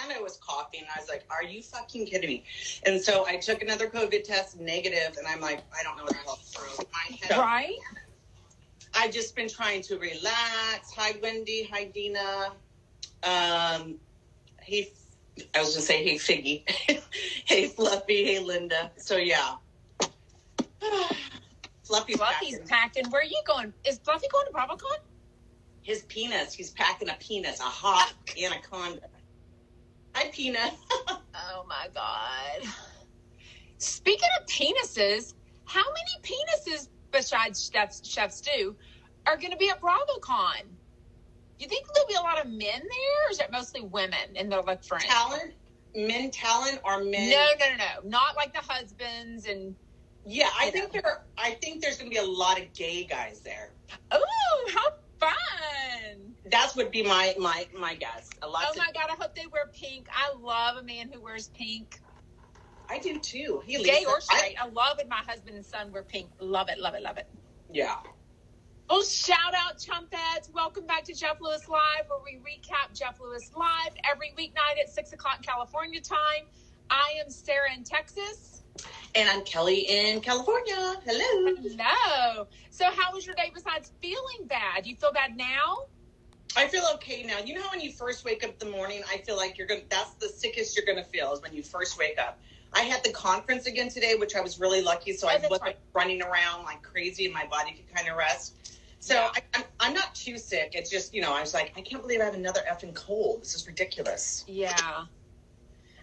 and I was coughing. I was like, are you fucking kidding me? And so I took another COVID test, negative, and I'm like, I don't know what the hell's wrong. My head. Right? I've just been trying to relax. Hi, Wendy. Hi, Dina. Hey, I was going to say, hey, Figgy. Hey, Fluffy. Hey, Linda. So, yeah. Fluffy's packing. Where are you going? Is Fluffy going to BravoCon? His penis. He's packing a penis. A hot anaconda. Hi, penis. Oh, my God. Speaking of penises, how many penises, besides Chef Stu, are going to be at BravoCon? You think there'll be a lot of men there, or is it mostly women and they're like friends? Talent? Men talent or men? No. Not like the husbands and... Yeah, I think there's going to be a lot of gay guys there. Oh, how fun! That would be my guess. Oh my God, I hope they wear pink. I love a man who wears pink. I do too. Gay or straight. I love when my husband and son wear pink. Love it, love it, love it. Yeah. Well, shout out, Chumpettes. Welcome back to Jeff Lewis Live, where we recap Jeff Lewis Live every weeknight at 6 o'clock California time. I am Sarah in Texas. And I'm Kelly in California. Hello. Hello. So how was your day besides feeling bad? Do you feel bad now? I feel okay now. You know how when you first wake up in the morning, I feel like that's the sickest you're going to feel is when you first wake up. I had the conference again today, which I was really lucky. So I wasn't running around like crazy and my body could kind of rest. So yeah. I'm not too sick. It's just, I was like, I can't believe I have another effing cold. This is ridiculous. Yeah.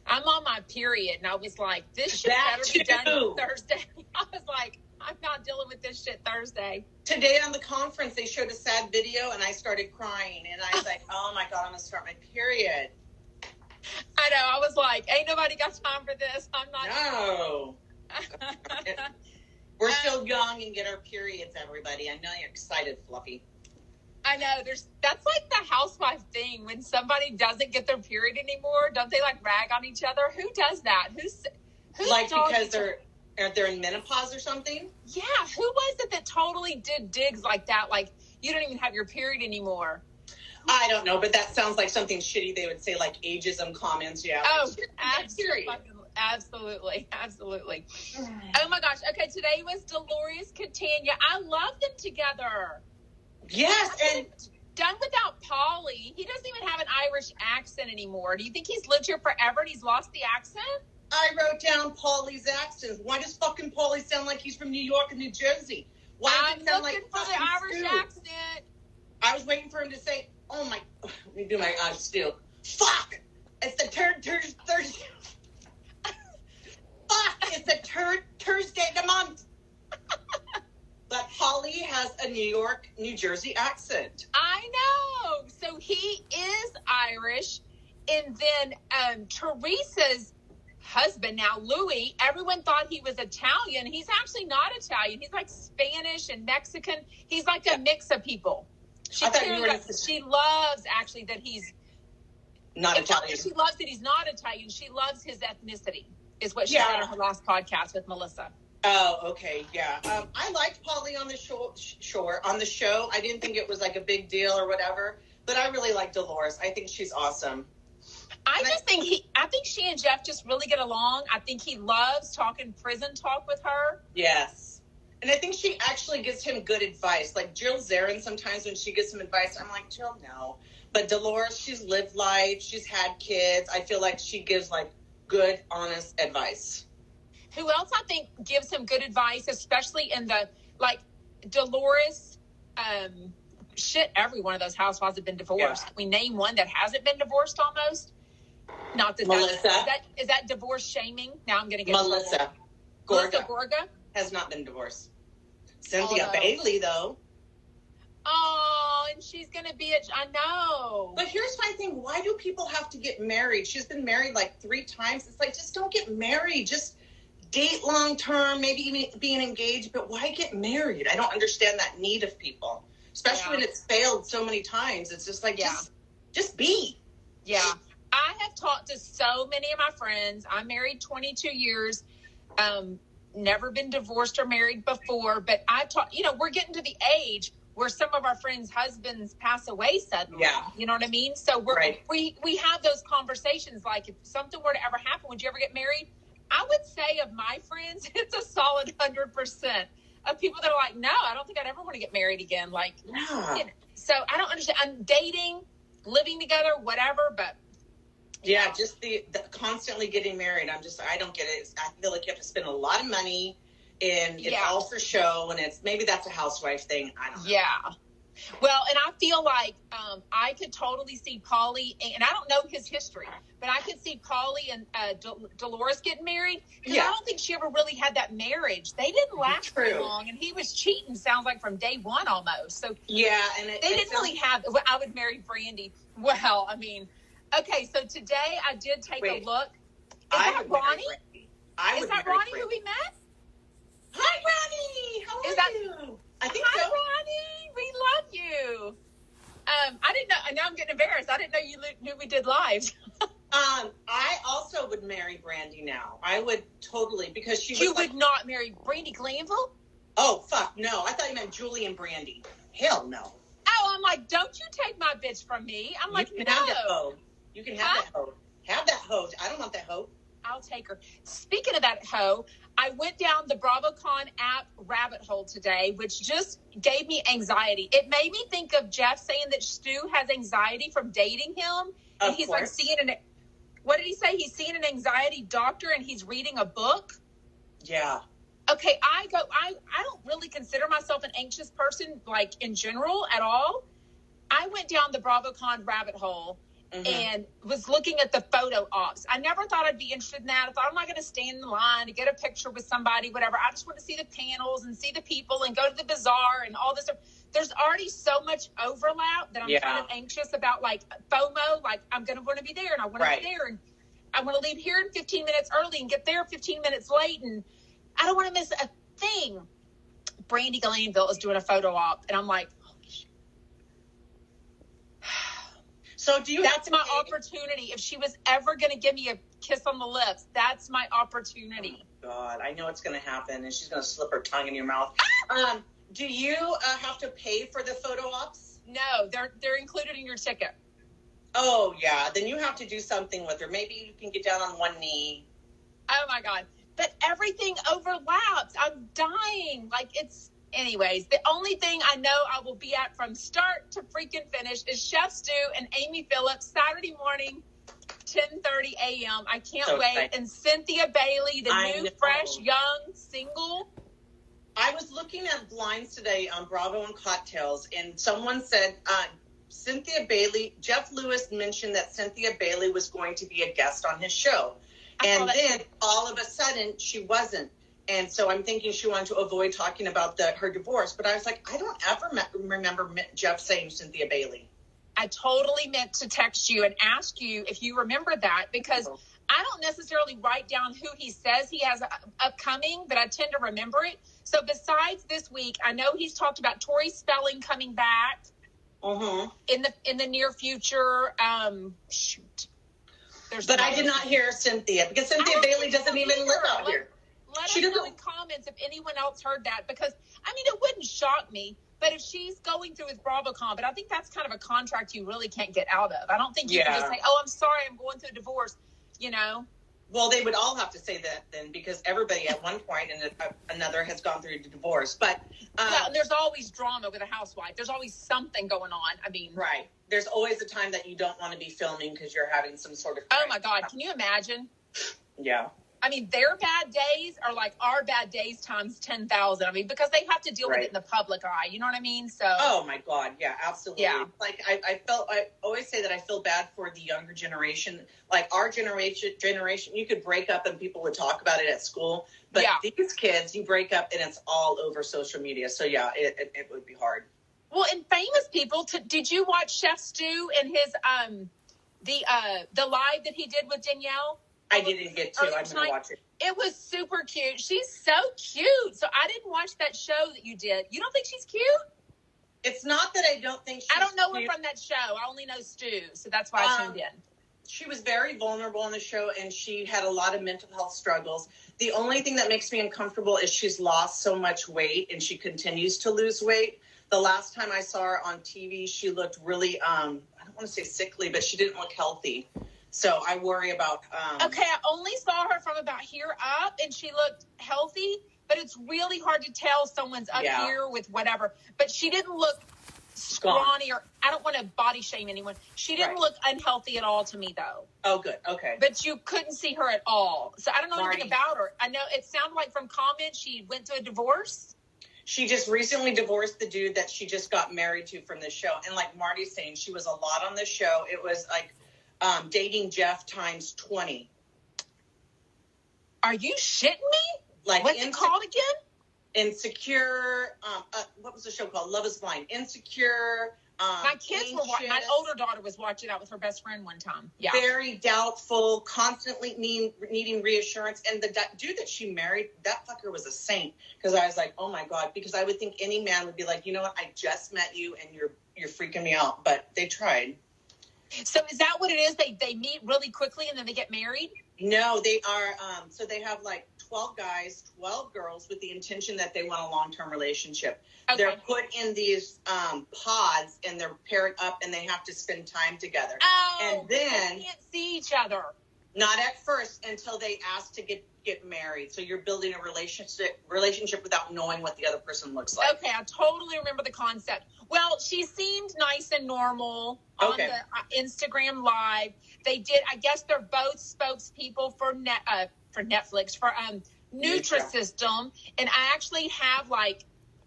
I'm on my period, and I was like, this shit better be done Thursday. I was like, I'm not dealing with this shit Thursday. Today on the conference, they showed a sad video, and I started crying. And I was like, oh, my God, I'm going to start my period. I know. I was like, ain't nobody got time for this. I'm not. No. We're still young and get our periods, everybody. I know you're excited, Fluffy. I know. That's like the housewife thing. When somebody doesn't get their period anymore, don't they like rag on each other? Who does that? Who's like because they're in menopause or something? Yeah. Who was it that totally did digs like that? Like, you don't even have your period anymore. I don't know, but that sounds like something shitty they would say, like ageism comments. Yeah. Oh, absolutely. Oh my gosh. Okay, today was Dolores Catania. I love them together. Yes, and done without Paulie. He doesn't even have an Irish accent anymore. Do you think he's lived here forever and he's lost the accent? I wrote down Paulie's accent. Why does fucking Paulie sound like he's from New York and New Jersey? Why does it sound like for the Irish accent? I was waiting for him to say, "Oh my," let me do my eyes still. Fuck! It's the Thursday. Fuck! It's the Thursday the month. But Paulie has a New York, New Jersey accent. I know. So he is Irish. And then Teresa's husband, now Louis, everyone thought he was Italian. He's actually not Italian. He's like Spanish and Mexican. He's like a mix of people. She loves actually that he's not Italian. She loves that he's not Italian. She loves his ethnicity, is what she said on her last podcast with Melissa. Oh, okay, yeah. I liked Paulie on the show. I didn't think it was like a big deal or whatever, but I really like Dolores. I think she's awesome. I think she and Jeff just really get along. I think he loves talking prison talk with her. Yes. And I think she actually gives him good advice. Like Jill Zarin, sometimes when she gives him advice, I'm like, Jill, no. But Dolores, she's lived life. She's had kids. I feel like she gives like good, honest advice. Who else I think gives him good advice, especially in the, like, Dolores, every one of those housewives have been divorced. Yeah. We name one that hasn't been divorced almost. Not that Melissa. Is that divorce shaming? Now I'm going to get Melissa Gorga has not been divorced. Cynthia Bailey, though. Oh, and she's going to be I know. But here's my thing. Why do people have to get married? She's been married like 3 times. It's like, just don't get married. Just date long term, maybe even being engaged, but why get married? I don't understand that need of people, especially when it's failed so many times. It's just like, just be. Yeah. I have talked to so many of my friends. I'm married 22 years, never been divorced or married before, but we're getting to the age where some of our friends' husbands pass away suddenly. Yeah. You know what I mean? So we have those conversations. Like, if something were to ever happen, would you ever get married? I would say of my friends, it's a solid 100% of people that are like, no, I don't think I'd ever want to get married again. Like, yeah. So I don't understand. I'm dating, living together, whatever, but. Yeah, just the constantly getting married. I don't get it. I feel like you have to spend a lot of money, and it's all for show, and maybe that's a housewife thing. I don't know. Yeah. Well, and I feel like I could totally see Paulie, and I don't know his history, but I could see Paulie and Dolores getting married, because I don't think she ever really had that marriage. They didn't last very long, and he was cheating, sounds like, from day one almost. So yeah, and they didn't really have. Well, I would marry Brandy. Well, I mean, okay, so today I did take a look. Is that Ronnie? Is that Ronnie who we met? Hi, Ronnie. How are you? I think Hi, so. Ronnie. We love you. I didn't know. Now I'm getting embarrassed. I didn't know you knew we did lives. I also would marry Brandy now. I would totally, because she was. You would not marry Brandy Glanville? Oh, fuck no. I thought you meant Julie and Brandy. Hell no. Oh, I'm like, don't you take my bitch from me. I'm like, you can no. have that hoe. You can have that hoe. Have that hoe. I don't want that hoe. I'll take her. Speaking of that hoe, I went down the BravoCon app rabbit hole today, which just gave me anxiety. It made me think of Jeff saying that Stu has anxiety from dating him. And he's like seeing what did he say? He's seeing an anxiety doctor and he's reading a book. Yeah. Okay, I don't really consider myself an anxious person, like, in general at all. I went down the BravoCon rabbit hole and was looking at the photo ops. I never thought I'd be interested in that. I thought, I'm not going to stand in line to get a picture with somebody, whatever. I just want to see the panels and see the people and go to the bazaar and all this stuff. There's already so much overlap that I'm kind of anxious about, like, FOMO. Like, I'm going to want to be there, and I want to be there, and I want to leave here in 15 minutes early and get there 15 minutes late, and I don't want to miss a thing. Brandy Glanville is doing a photo op, and I'm like, holy shit. So that's my opportunity. If she was ever going to give me a kiss on the lips, that's my opportunity. Oh, God, I know it's going to happen, and she's going to slip her tongue in your mouth. Do you have to pay for the photo ops? No, they're included in your ticket. Oh, yeah. Then you have to do something with her. Maybe you can get down on one knee. Oh, my God. But everything overlaps. I'm dying. Like, anyways, the only thing I know I will be at from start to freaking finish is Chef Stu and Amy Phillips, Saturday morning, 10:30 a.m. I can't wait. Excited. And Cynthia Bailey, the new, fresh, young, single. I was looking at blinds today on Bravo and Cocktails, and someone said Cynthia Bailey, Jeff Lewis mentioned that Cynthia Bailey was going to be a guest on his show. And then all of a sudden she wasn't. And so I'm thinking she wanted to avoid talking about her divorce. But I was like, I don't ever remember Jeff saying Cynthia Bailey. I totally meant to text you and ask you if you remember that, because I don't necessarily write down who he says he has upcoming, but I tend to remember it. So besides this week, I know he's talked about Tori Spelling coming back in the near future. But I did not hear Cynthia, because Cynthia Bailey doesn't even live out here. Let us know in comments if anyone else heard that, because, I mean, it wouldn't shock me, but if she's going through with BravoCon, but I think that's kind of a contract you really can't get out of. I don't think you can just say, oh, I'm sorry, I'm going through a divorce, you know? Well, they would all have to say that then, because everybody at one point and another has gone through a divorce. But there's always drama with a housewife. There's always something going on. I mean, right. There's always a time that you don't want to be filming because you're having some sort of. Oh my God! Can you imagine? Yeah. I mean, their bad days are like our bad days times 10,000. I mean, because they have to deal with it in the public eye. You know what I mean? So. Oh my God! Yeah, absolutely. Yeah. Like I always say that I feel bad for the younger generation. Like our generation, you could break up and people would talk about it at school. But these kids, you break up and it's all over social media. So yeah, it would be hard. Well, and famous people. Did you watch Chef Stu and his the live that he did with Danielle? I didn't get to. I'm going to watch it. It was super cute. She's so cute. So I didn't watch that show that you did. You don't think she's cute? It's not that I don't think she's I don't know cute. her from that show. I only know Stu, so that's why I tuned in. She was very vulnerable on the show, and she had a lot of mental health struggles. The only thing that makes me uncomfortable is she's lost so much weight, and she continues to lose weight. The last time I saw her on TV, she looked really, I don't want to say sickly, but she didn't look healthy. So I worry about... Okay, I only saw her from about here up, and she looked healthy, but it's really hard to tell someone's up here with whatever. But she didn't look scrawny, or I don't want to body shame anyone. She didn't look unhealthy at all to me, though. Oh, good. Okay. But you couldn't see her at all. So I don't know anything about her. I know it sounded like from comments she went to a divorce. She just recently divorced the dude that she just got married to from this show. And like Marty's saying, she was a lot on this show. It was like dating Jeff times 20. Are you shitting me? Like, what's it called again? Insecure. What was the show called? Love is Blind. Insecure. My kids were watching. My older daughter was watching that with her best friend one time. Yeah. Very doubtful, constantly needing reassurance. And the dude that she married, that fucker was a saint. Because I was like, oh my God. Because I would think any man would be like, you know what? I just met you and you're freaking me out. But they tried. So is that what it is? They meet really quickly and then they get married? No, they are. So they have like 12 guys, 12 girls with the intention that they want a long-term relationship. Okay. They're put in these pods and they're paired up and they have to spend time together. Oh, and then they can't see each other. Not at first until they ask to get married. So you're building a relationship without knowing what the other person looks like. Okay, I totally remember the concept. Well, she seemed nice and normal on the Instagram Live. They did. I guess they're both spokespeople for Netflix for Nutrisystem, and I actually have like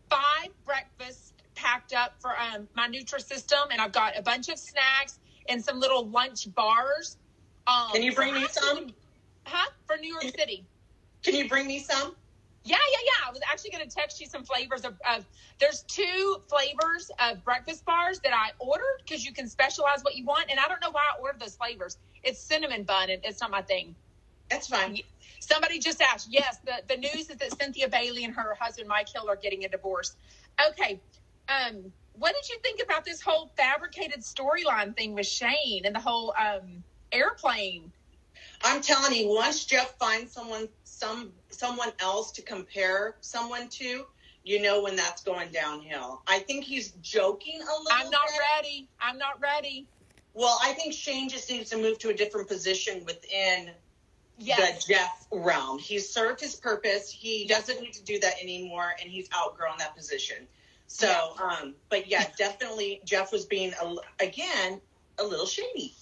5 breakfasts packed up for my Nutrisystem, and I've got a bunch of snacks and some little lunch bars. Can you bring me some? For New York City. Can you bring me some? Yeah. I was actually going to text you some flavors of there's 2 flavors of breakfast bars that I ordered because you can specialize what you want. And I don't know why I ordered those flavors. It's cinnamon bun and it's not my thing. That's fine. Somebody just asked. Yes, the news is that Cynthia Bailey and her husband Mike Hill are getting a divorce. Okay. What did you think about this whole fabricated storyline thing with Shane and the whole airplane? I'm telling you, once Jeff finds someone else to compare someone to, you know when that's going downhill. I think he's joking a little bit. I'm not ready. Well, I think Shane just needs to move to a different position within the Jeff realm. He's served his purpose. He doesn't need to do that anymore, and he's outgrown that position. So, but yeah, definitely Jeff was being, a little shady.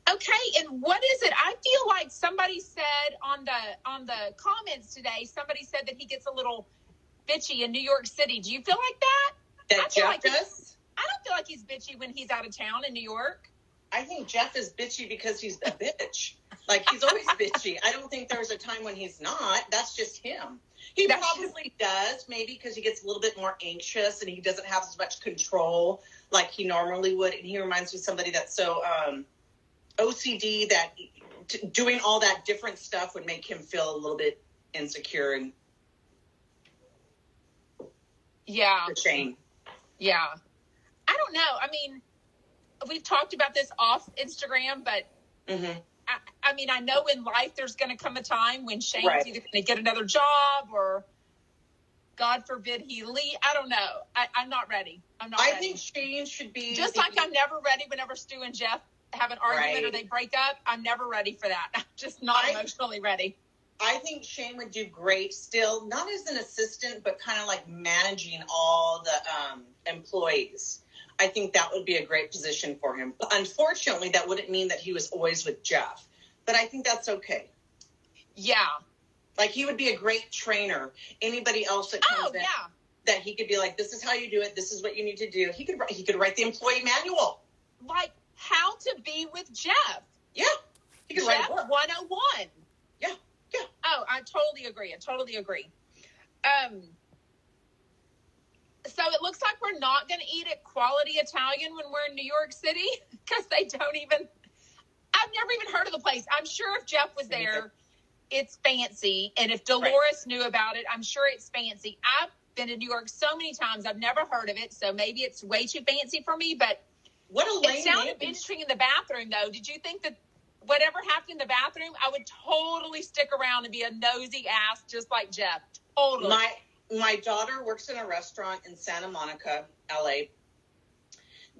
Okay, and what is it? I feel like somebody said on the comments today, somebody said that he gets a little bitchy in New York City. Do you feel like that? That Jeff does? I don't feel like he's bitchy when he's out of town in New York. I think Jeff is bitchy because he's a bitch. Like, he's always bitchy. I don't think there's a time when he's not. That's just him. He probably does, maybe because he gets a little bit more anxious and he doesn't have as much control like he normally would. And he reminds me of somebody that's so OCD that doing all that different stuff would make him feel a little bit insecure and ashamed. Yeah. I don't know. I mean, we've talked about this off Instagram, but I mean, I know in life there's going to come a time when Shane's either going to get another job or, God forbid, he leave. I don't know. I'm not ready. I think Shane should be... Just like I'm never ready whenever Stu and Jeff have an argument or they break up. I'm never ready for that. I'm just not emotionally ready. I think Shane would do great still, not as an assistant, but kind of like managing all the employees. I think that would be a great position for him. But unfortunately, that wouldn't mean that he was always with Jeff. But I think that's okay. Yeah. Like, he would be a great trainer. Anybody else that comes in, that he could be like, this is how you do it. This is what you need to do. He could write the employee manual. Like, how to be with Jeff. Yeah. He could write a book. 101. Yeah. Oh, I totally agree. So it looks like we're not going to eat at Quality Italian when we're in New York City because they don't even... I've never even heard of the place. I'm sure if Jeff was there, it's fancy. And if Dolores knew about it, I'm sure it's fancy. I've been to New York so many times. I've never heard of it. So maybe it's way too fancy for me. But it sounded interesting in the bathroom, though. Did you think that whatever happened in the bathroom, I would totally stick around and be a nosy ass just like Jeff? Totally. my daughter works in a restaurant in Santa Monica, LA.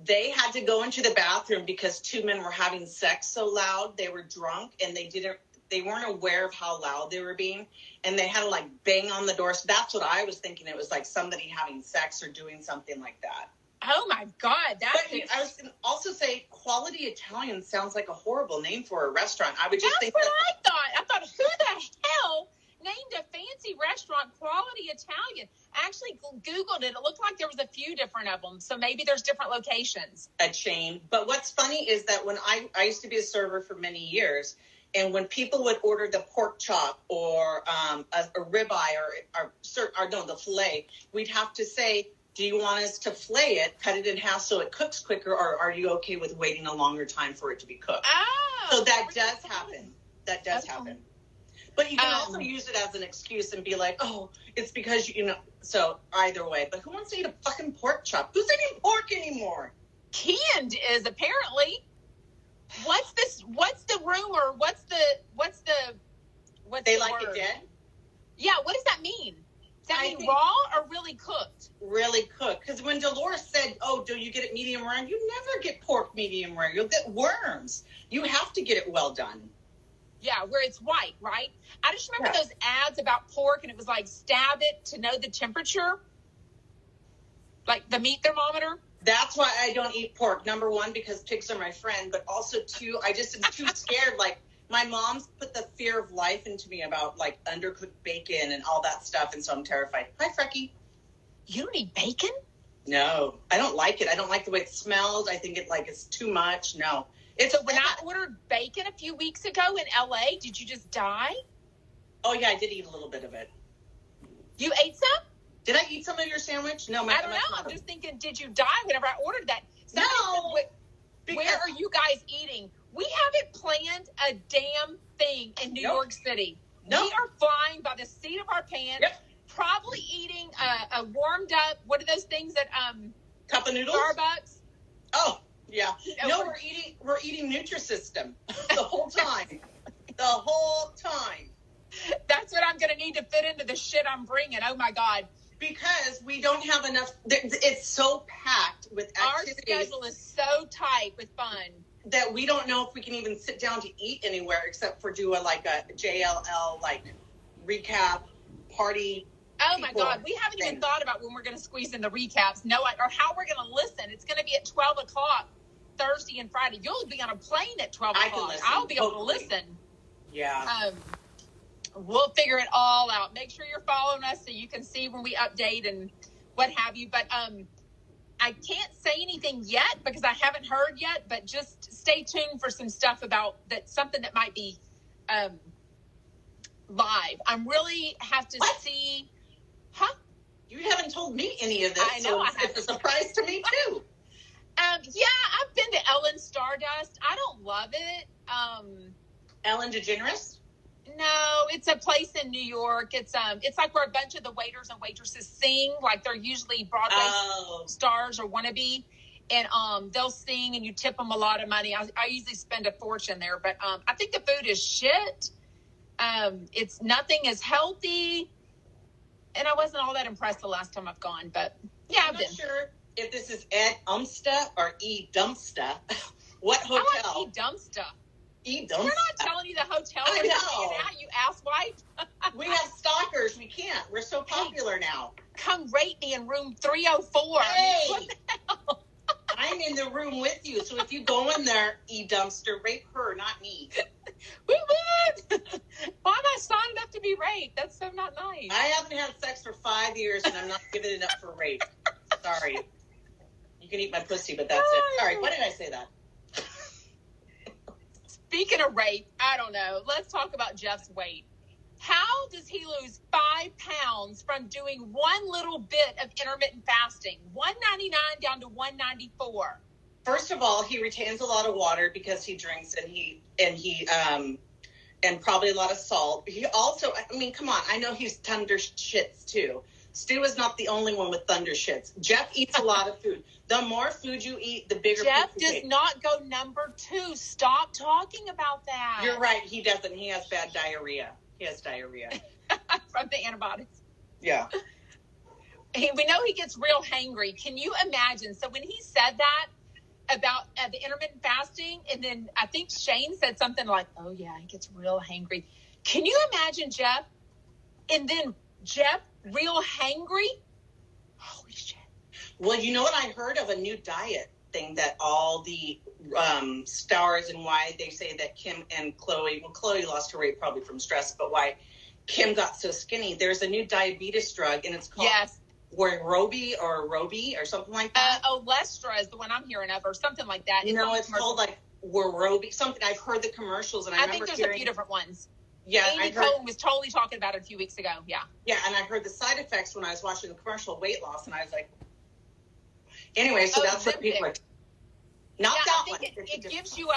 They had to go into the bathroom because 2 men were having sex so loud. They were drunk and they weren't aware of how loud they were being. And they had to like bang on the door. So that's what I was thinking. It was like somebody having sex or doing something like that. Oh my God. I was going to also say Quality Italian sounds like a horrible name for a restaurant. I would just think that's what I thought. I thought, who the hell named a fancy restaurant Quality Italian? I actually Googled it. It looked like there was a few different of them. So maybe there's different locations. A chain. But what's funny is that when I used to be a server for many years, and when people would order the pork chop or a ribeye or the filet, we'd have to say, do you want us to fillet it, cut it in half so it cooks quicker, or are you okay with waiting a longer time for it to be cooked? Oh. So that does happen. That does happen. But you can also use it as an excuse and be like, oh, it's because, so either way. But who wants to eat a fucking pork chop? Who's eating pork anymore? Canned is apparently. What's the rumor? What's they the like word? it dead? Yeah, what does that mean? Does that mean raw or really cooked? Really cooked. Because when Dolores said, oh, do you get it medium rare? You never get pork medium rare. You'll get worms. You have to get it well done. Yeah, where it's white, right? I just remember those ads about pork, and it was like, stab it to know the temperature. Like the meat thermometer. That's why I don't eat pork. Number one, because pigs are my friend. But also, two, I just am too scared. Like, my mom's put the fear of life into me about, like, undercooked bacon and all that stuff. And so I'm terrified. Hi, Frecky. You don't eat bacon? No, I don't like it. I don't like the way it smells. I think it's too much. No. So when I ordered bacon a few weeks ago in LA, did you just die? Oh, yeah, I did eat a little bit of it. You ate some? Did I eat some of your sandwich? No, I don't know. I'm just thinking, did you die whenever I ordered that? No. Where are you guys eating? We haven't planned a damn thing in New York City. Nope. We are flying by the seat of our pants. Yep. Probably eating a warmed up, what are those things that cup of noodles? Starbucks. Oh, yeah. No, we're eating Nutrisystem the whole time. The whole time. That's what I'm going to need to fit into the shit I'm bringing. Oh my God. Because we don't have enough. It's so packed with activities. Our schedule is so tight with fun that we don't know if we can even sit down to eat anywhere except for do a JLL recap party. Oh my God, we haven't even thought about when we're going to squeeze in the recaps. Or how we're going to listen. It's going to be at 12 o'clock Thursday and Friday. You'll be on a plane at 12 o'clock. I'll be able to listen. Yeah. We'll figure it all out. Make sure you're following us so you can see when we update and what have you. But I can't say anything yet because I haven't heard yet. But just stay tuned for some stuff about that. Something that might be live. I'm really have to see. Huh? You haven't told me any of this. I know. So it's a surprise to me too. Yeah, I've been to Ellen Stardust. I don't love it. Ellen DeGeneres? No, it's a place in New York. It's like where a bunch of the waiters and waitresses sing. Like they're usually Broadway stars or wannabe, and they'll sing and you tip them a lot of money. I usually spend a fortune there, but I think the food is shit. It's nothing is healthy, and I wasn't all that impressed the last time I've gone. But yeah, I'm not sure if this is Ed Umsta or E Dumpsta. What hotel? I like E Dumpsta. E Dumpsta. We're not telling you the hotel. I know. Out, you asswipe. We have stalkers. We can't. We're so popular now. Come rate me in room 304. Hey, what the hell? I'm in the room with you. So if you go in there, E Dumpster, rape her, not me. We would. Why am I signing up to be raped? That's so not nice. I haven't had sex for 5 years, and I'm not giving it up for rape. Sorry. You can eat my pussy, but that's it. Sorry. Why did I say that? Speaking of rape, I don't know. Let's talk about Jeff's weight. How does he lose 5 pounds from doing one little bit of intermittent fasting? 199 down to 194. First of all, he retains a lot of water because he drinks and probably a lot of salt. He also, I mean, come on, I know he's thunder shits too. Stu is not the only one with thunder shits. Jeff eats a lot of food. The more food you eat, the bigger Jeff poop you does take. not go number 2. Stop talking about that. You're right. He doesn't. He has bad diarrhea. He has diarrhea. From the antibiotics. Yeah. we know he gets real hangry. Can you imagine? So when he said that about the intermittent fasting, and then I think Shane said something like, oh yeah, he gets real hangry. Can you imagine Jeff? And then Jeff real hangry? Holy shit. Well, you know what I heard of a new diet thing that all the stars, and why they say that Kim and Chloe lost her weight probably from stress, but why Kim got so skinny. There's a new diabetes drug, and it's called Wegovy or something like that. Olestra is the one I'm hearing of, or something like that. It's called like Wegovy, something. I've heard the commercials, and I think there's a few different ones. Yeah, Amy Cohen was totally talking about it a few weeks ago. Yeah. Yeah, and I heard the side effects when I was watching the commercial, weight loss, and I was like, anyway, so that's what people are. Not that one. It gives you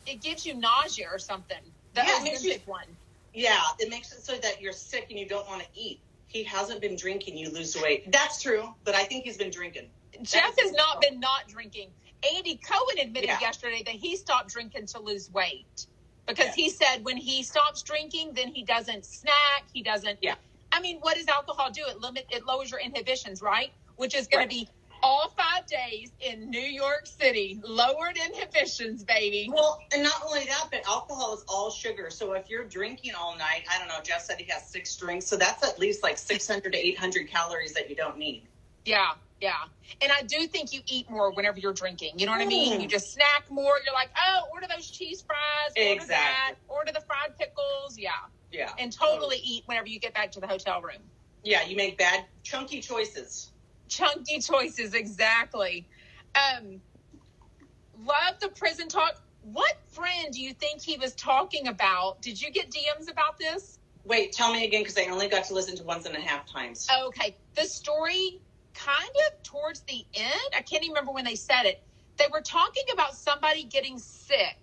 it gives you nausea or something. The Ozempic one. Yeah, it makes it so that you're sick and you don't want to eat. He hasn't been drinking, you lose weight. That's true, but I think he's been drinking. Jeff has not been not drinking. Andy Cohen admitted yesterday that he stopped drinking to lose weight. Because he said when he stops drinking, then he doesn't snack. He doesn't. Yeah. I mean, what does alcohol do? It lowers your inhibitions, right? Which is going to be all 5 days in New York City. Lowered inhibitions, baby. Well, and not only that, but alcohol is all sugar. So if you're drinking all night, I don't know, Jeff said he has 6 drinks. So that's at least like 600 to 800 calories that you don't need. Yeah. Yeah. And I do think you eat more whenever you're drinking. You know what I mean? You just snack more. You're like, oh, order those cheese fries. Order that. Order the fried pickles. Yeah. Yeah. And totally eat whenever you get back to the hotel room. Yeah. You make bad, chunky choices. Chunky choices. Exactly. Love the prison talk. What friend do you think he was talking about? Did you get DMs about this? Wait, tell me again, because I only got to listen to 1.5 times. Okay. The story kind of towards the end, I can't even remember when they said it. They were talking about somebody getting sick.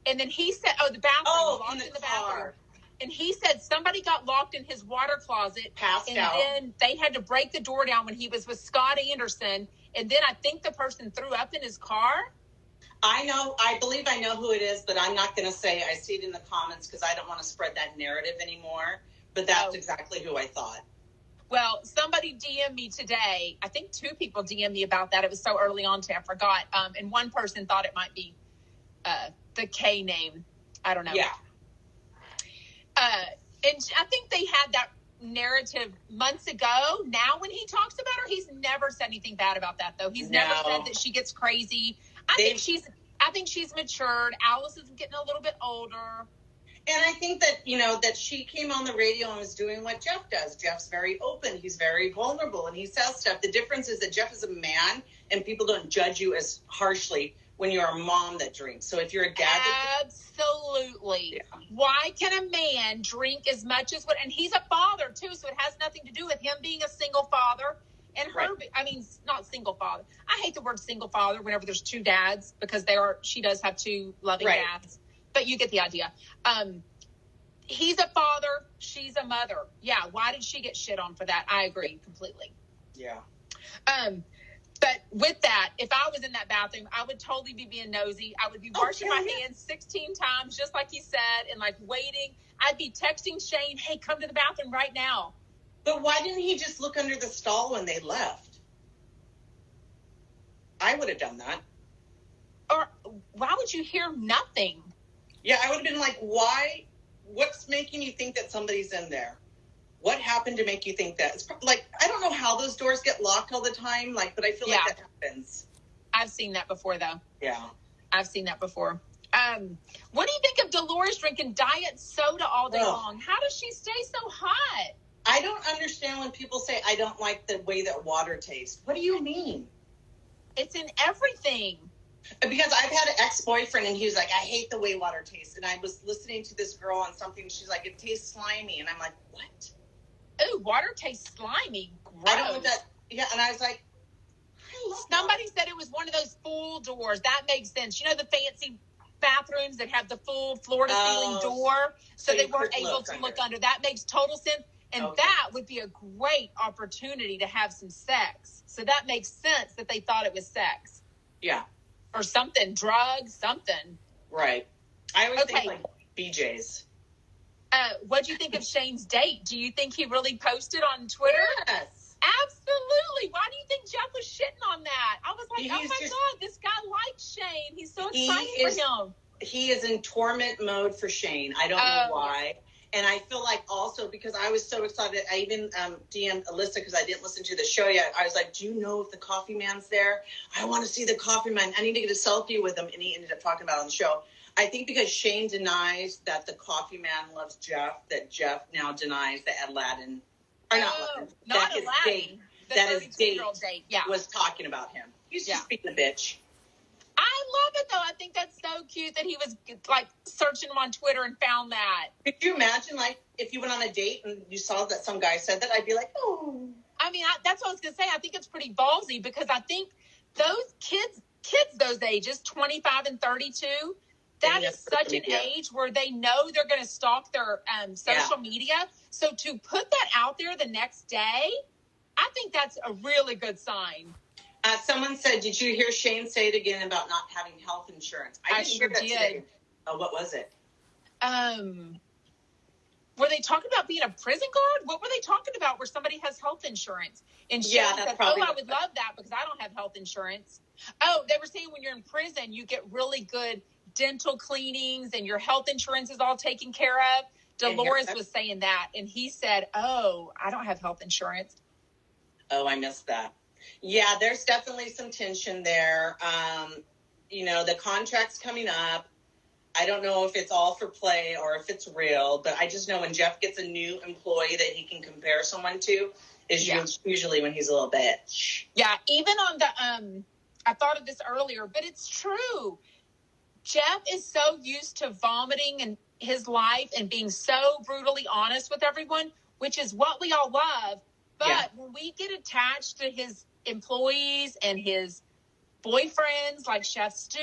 And then he said, the bathroom. Locked in the car. Bathroom. And he said somebody got locked in his water closet. Passed out. And then they had to break the door down when he was with Scott Anderson. And then I think the person threw up in his car. I believe I know who it is, but I'm not going to say. I see it in the comments because I don't want to spread that narrative anymore. But that's exactly who I thought. Well, somebody DM'd me today. I think 2 people DM'd me about that. It was so early on today, I forgot. And one person thought it might be the K name. I don't know. Yeah. And I think they had that narrative months ago. Now when he talks about her, he's never said anything bad about that, though. He's never said that she gets crazy. I think she's matured. Alice is getting a little bit older. And I think that, that she came on the radio and was doing what Jeff does. Jeff's very open. He's very vulnerable, and he says stuff. The difference is that Jeff is a man, and people don't judge you as harshly when you're a mom that drinks. So if you're a dad... Absolutely. Yeah. Why can a man drink as much as and he's a father, too, so it has nothing to do with him being a single father. And her, not single father. I hate the word single father whenever there's 2 dads, because she does have 2 loving dads. But you get the idea. He's a father. She's a mother. Yeah. Why did she get shit on for that? I agree completely. Yeah. But with that, if I was in that bathroom, I would totally be being nosy. I would be washing my hands 16 times, just like he said, and like waiting. I'd be texting Shane, hey, come to the bathroom right now. But why didn't he just look under the stall when they left? I would have done that. Or why would you hear nothing? Yeah, I would have been like, why? What's making you think that somebody's in there? What happened to make you think that? It's like, I don't know how those doors get locked all the time, but I feel like that happens. I've seen that before, though. Yeah. I've seen that before. What do you think of Dolores drinking diet soda all day long? How does she stay so hot? I don't understand when people say, I don't like the way that water tastes. What do you mean? It's in everything. Because I've had an ex-boyfriend, and he was like, I hate the way water tastes. And I was listening to this girl on something. She's like, it tastes slimy. And I'm like, what? Ooh, water tastes slimy. Gross. I don't know that. Yeah, and I was like, somebody said it was one of those full doors. That makes sense. You know the fancy bathrooms that have the full floor-to-ceiling door? So they weren't able to look under. That makes total sense. And that would be a great opportunity to have some sex. So that makes sense that they thought it was sex. Yeah. Or something, drugs, something. Right. I always think like BJ's. What do you think of Shane's date? Do you think he really posted on Twitter? Yes. Absolutely. Why do you think Jeff was shitting on that? I was like, oh my God, this guy likes Shane. He's so excited for him. He is in torment mode for Shane. I don't know why. And I feel like also because I was so excited, I even DM'd Alyssa because I didn't listen to the show yet. I was like, do you know if the coffee man's there? I want to see the coffee man. I need to get a selfie with him. And he ended up talking about it on the show. I think because Shane denies that the coffee man loves Jeff, that Jeff now denies that Aladdin, or not Aladdin, that his date yeah. was talking about him. He's just being a bitch. I love it, though. I think that's so cute that he was, like, searching him on Twitter and found that. Could you imagine, like, if you went on a date and you saw that some guy said that, I'd be like, oh. I mean, that's what I was going to say. I think it's pretty ballsy because I think those kids those ages, 25 and 32, that is such an age where they know they're going to stalk their social media. So to put that out there the next day, I think that's a really good sign. Someone said, did you hear Shane say it again about not having health insurance? I sure did. Today. Oh, what was it? Were they talking about being a prison guard? What were they talking about where somebody has health insurance? And Shane said, I would love that because I don't have health insurance. Oh, they were saying when you're in prison, you get really good dental cleanings and your health insurance is all taken care of. Dolores was saying that. And he said, oh, I don't have health insurance. Oh, I missed that. Yeah, there's definitely some tension there. The contract's coming up. I don't know if it's all for play or if it's real, but I just know when Jeff gets a new employee that he can compare someone to is usually when he's a little bitch. Yeah, even on the, I thought of this earlier, but it's true. Jeff is so used to vomiting in his life and being so brutally honest with everyone, which is what we all love. But when we get attached to his employees and his boyfriends like Chef Stu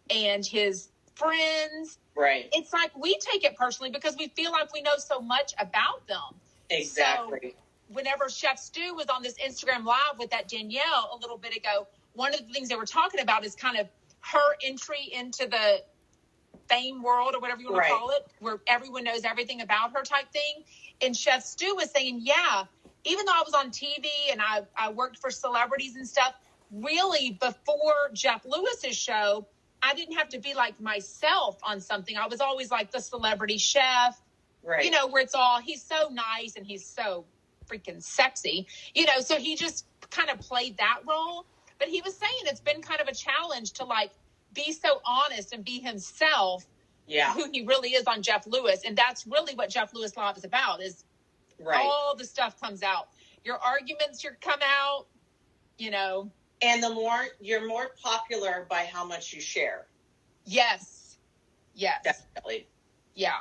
and his friends, right? It's like we take it personally because we feel like we know so much about them. Exactly. So whenever Chef Stu was on this Instagram Live with that Danielle a little bit ago, one of the things they were talking about is kind of her entry into the fame world or whatever you want to call it, where everyone knows everything about her type thing. And Chef Stu was saying, even though I was on TV and I worked for celebrities and stuff, really before Jeff Lewis's show, I didn't have to be like myself on something. I was always like the celebrity chef, where it's all, he's so nice and he's so freaking sexy, so he just kind of played that role. But he was saying it's been kind of a challenge to like be so honest and be himself, who he really is on Jeff Lewis. And that's really what Jeff Lewis Live is about is all the stuff comes out. Your arguments come out, And you're more popular by how much you share. Yes. Definitely. Yeah,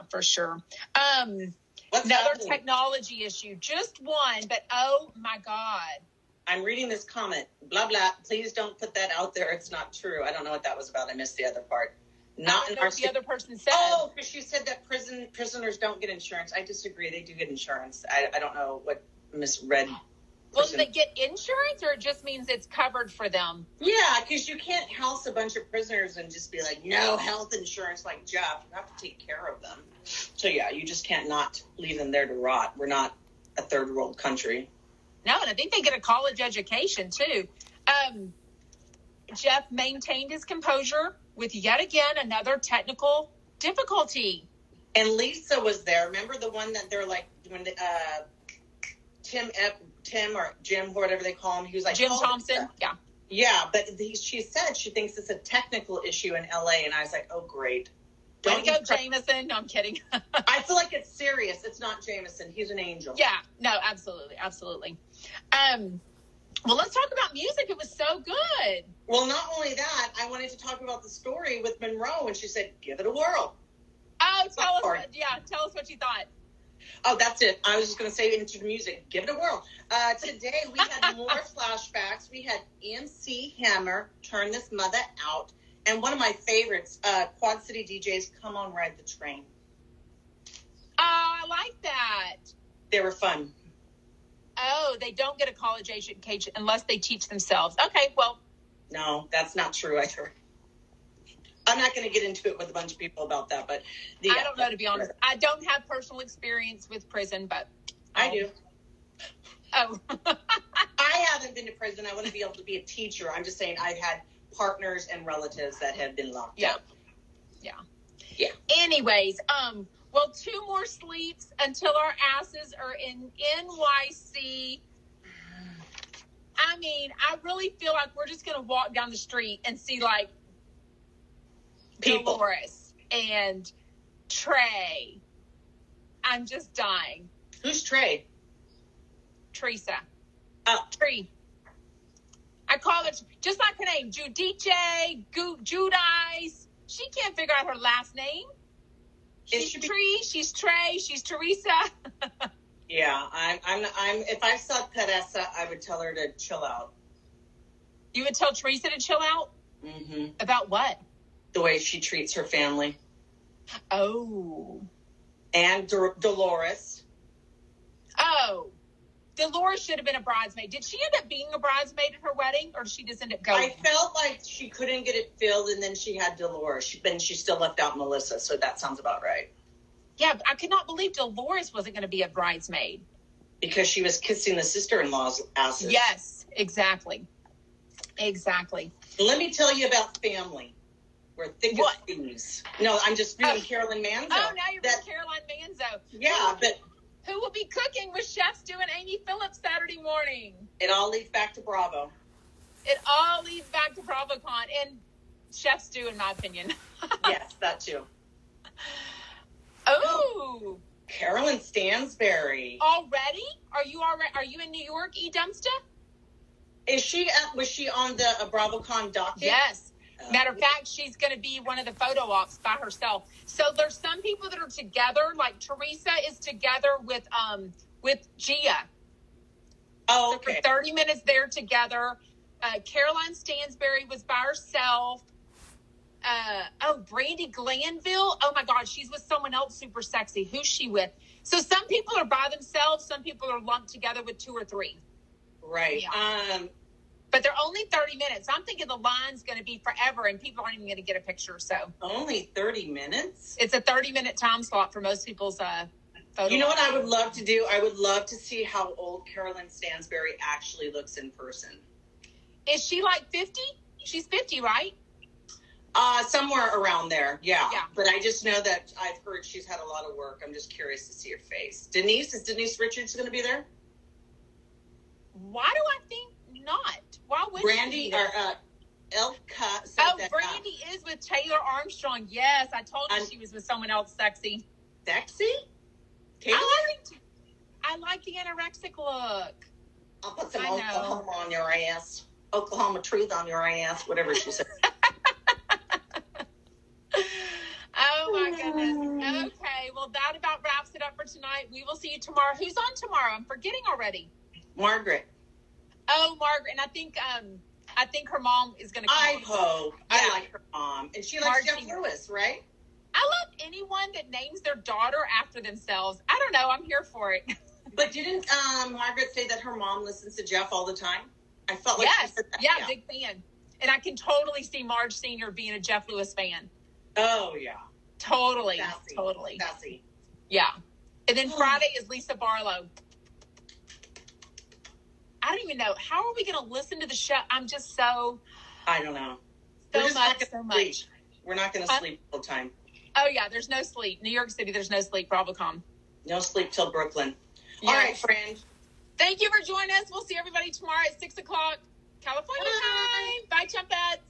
for sure. What's another happening? Technology issue, just one, but oh my God. I'm reading this comment, blah, blah. Please don't put that out there. It's not true. I don't know what that was about. I missed the other part. Not in our the other person said. Oh, because she said that prisoners don't get insurance. I disagree. They do get insurance. I don't know what misread. Well, do they get insurance or it just means it's covered for them? Yeah, because you can't house a bunch of prisoners and just be like, no health insurance like Jeff. You have to take care of them. So, you just can't not leave them there to rot. We're not a third world country. No, and I think they get a college education, too. Jeff maintained his composure with yet again another technical difficulty. And Lisa was there. Remember the one that they're like, when Tim or Jim, whatever they call him, he was like, Jim Thompson. Yeah. Yeah, but she said she thinks it's a technical issue in LA. And I was like, oh, great. Don't go, Jameson. No, I'm kidding. I feel like it's serious. It's not Jameson. He's an angel. Yeah, no, absolutely. Absolutely. Well, let's talk about music. It was so good. Well, not only that, I wanted to talk about the story with Monroe, and she said, give it a whirl. Oh, tell us what you thought. Oh, that's it. I was just going to say into the music, give it a whirl. Today, we had more flashbacks. We had MC Hammer, Turn This Mother Out, and one of my favorites, Quad City DJs, Come On Ride the Train. Oh, I like that. They were fun. Oh, they don't get a college education unless they teach themselves. Okay, well. No, that's not true either. I'm not going to get into it with a bunch of people about that, but I don't know, to be honest. I don't have personal experience with prison, but I do. Oh. I haven't been to prison. I want to be able to be a teacher. I'm just saying I've had partners and relatives that have been locked up. Yeah. Yeah. Anyways, well, 2 more sleeps until our asses are in NYC. I mean, I really feel like we're just going to walk down the street and see, like, People. Dolores and Trey. I'm just dying. Who's Trey? Teresa. Oh. Tree. I call her, just like her name, Judice, Judice. She can't figure out her last name. She's Tree, she's Trey, she's Teresa. Yeah, I'm. If I saw Teresa, I would tell her to chill out. You would tell Teresa to chill out? Mm-hmm. About what? The way she treats her family. Oh. And Dolores. Oh. Dolores should have been a bridesmaid. Did she end up being a bridesmaid at her wedding, or did she just end up going? I felt like she couldn't get it filled, and then she had Dolores. Then she still left out Melissa, so that sounds about right. Yeah, but I could not believe Dolores wasn't going to be a bridesmaid. Because she was kissing the sister-in-law's asses. Yes, exactly. Exactly. Let me tell you about family. We're thick as thieves. No, I'm just doing Carolyn Manzo. Oh, now you're doing Caroline Manzo. Yeah, but... Who will be cooking with Chef Stu and Amy Phillips Saturday morning? It all leads back to Bravo. It all leads back to BravoCon and Chef Stu, in my opinion. Yes, that too. Oh, Carolyn Stansberry. Already? Are you in New York, Dumpsta? Is she? Was she on the BravoCon docket? Yes. Matter of fact, she's going to be one of the photo ops by herself. So there's some people that are together, like Teresa is together with Gia. Oh, okay. So okay. for 30 minutes they're together. Caroline Stansberry was by herself. Brandy Glanville. Oh my God, she's with someone else super sexy. Who's she with? So some people are by themselves. Some people are lumped together with 2 or 3. Right. Yeah. But they're only 30 minutes. I'm thinking the line's going to be forever and people aren't even going to get a picture. So only 30 minutes? It's a 30-minute time slot for most people's photo. You know what I would love to do? I would love to see how old Carolyn Stansberry actually looks in person. Is she like 50? She's 50, right? Somewhere around there. Yeah. Yeah. But I just know that I've heard she's had a lot of work. I'm just curious to see her face. Is Denise Richards going to be there? Why do I think not? Why would Brandy or Elka said that. Brandy is with Taylor Armstrong. Yes, I told you she was with someone else sexy. Sexy? Taylor? I like the anorexic look. I'll put some Oklahoma on your ass. Oklahoma truth on your ass, whatever she said. Oh my goodness. Okay, well that about wraps it up for tonight. We will see you tomorrow. Who's on tomorrow? I'm forgetting already. Margaret. Oh, Margaret, and I think her mom is going to come. I hope. Yeah. I like her mom, and she likes Jeff Lewis, right? I love anyone that names their daughter after themselves. I don't know. I'm here for it. But didn't Margaret say that her mom listens to Jeff all the time? I felt like yes, yeah, big fan. And I can totally see Marge Sr. being a Jeff Lewis fan. Oh yeah, totally, Sassy. Totally. Sassy. Yeah, and then Friday is Lisa Barlow. I don't even know. How are we going to listen to the show? I'm just so... I don't know. So much. We're not going to sleep all the time. Oh, yeah. There's no sleep. New York City, there's no sleep. BravoCon. No sleep till Brooklyn. Yes. All right, friend. Thank you for joining us. We'll see everybody tomorrow at 6 o'clock California time. Bye, Chumpets.